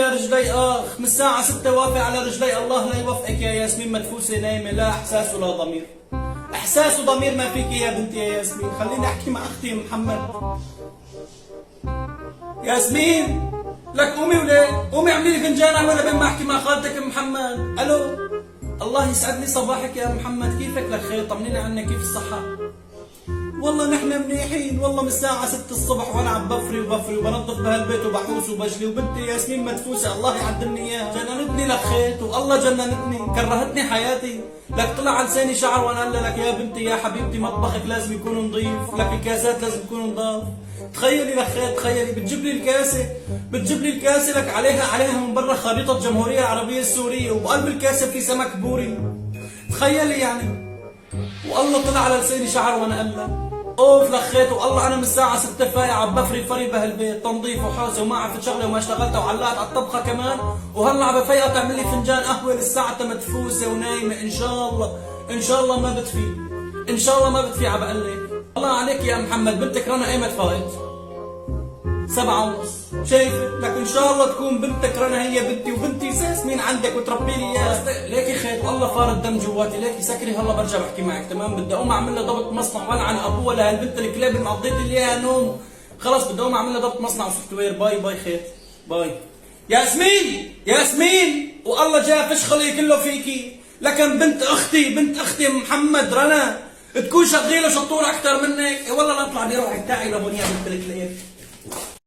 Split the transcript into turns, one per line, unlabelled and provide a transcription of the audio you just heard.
يا رجلي من الساعة 6 واقف على رجلي. الله لا يوفقك يا ياسمين، مدفوسة نايمة لا إحساس ولا ضمير. إحساس وضمير ما فيك يا بنتي يا ياسمين. خليني أحكي مع أختي محمد. ياسمين لك قومي وليه؟ قومي اعملي لي فنجان قهوة لبين ما أحكي مع خالتك محمد. ألو، الله يسعد لي صباحك يا محمد، كيفك؟ لك خير؟ طمنيني عنك، كيف الصحة؟ والله نحن منيحين، والله من الساعة 6 الصبح وانا عم بفري وبنظف بهالبيت وبحوس وبجلي، وبنتي ياسمين مدفوسة الله يعدلني اياها، جننتني لك خيط والله جننتني، كرهتني حياتي، لك طلع على لساني شعر وانا قال لك يا بنتي يا حبيبتي مطبخك لازم يكون نظيف، لك الكاسات لازم تكون نظاف، تخيلي لك خيط، تخيلي بتجيب لي الكاسة لك عليها من برا خريطة الجمهورية العربية السورية، وبقلب الكاسة في سمك بوري، تخيلي يعني، والله طلع على لساني شعر وانا قال لك اوف لخيت، والله انا من الساعة 6 فايق عم بفري فري بهالبيت، تنظيف وحوسه وما عرفت شغله وما اشتغلت وعلقت على الطبخة كمان، وهلا عم بفيقها تعمل لي فنجان قهوة للساعة مدفوسة ونايمة، ان شاء الله ما بتفي، ان شاء الله ما بتفي عم بقول لك، الله عليك يا محمد، بنتك رنا ايمت فايت؟ 7:30، شايفة؟ لك ان شاء الله تكون بنتك رنا هي بنتي، وبنتي ياسمين عندك وتربي لي اياها، ليكي خيط والله فار الدم جواتي، ليكي سكري هلا برجع بحكي معك، تمام؟ بدي اقوم اعمل لها ضبط مصنع ولا عن ابوها لهالبنت الكلاب اللي مقضيت لي اياها نوم، خلص بدي اقوم اعمل لها ضبط مصنع وسوفت وير، باي باي خيط، باي. ياسمين والله جاي فشخلي كله فيكي، لكن بنت اختي محمد رنا تكون شغيله وشطوره اكثر منك، والله لا اطلع بدي اروح ارتاحي لبنيان بنت الكلاب.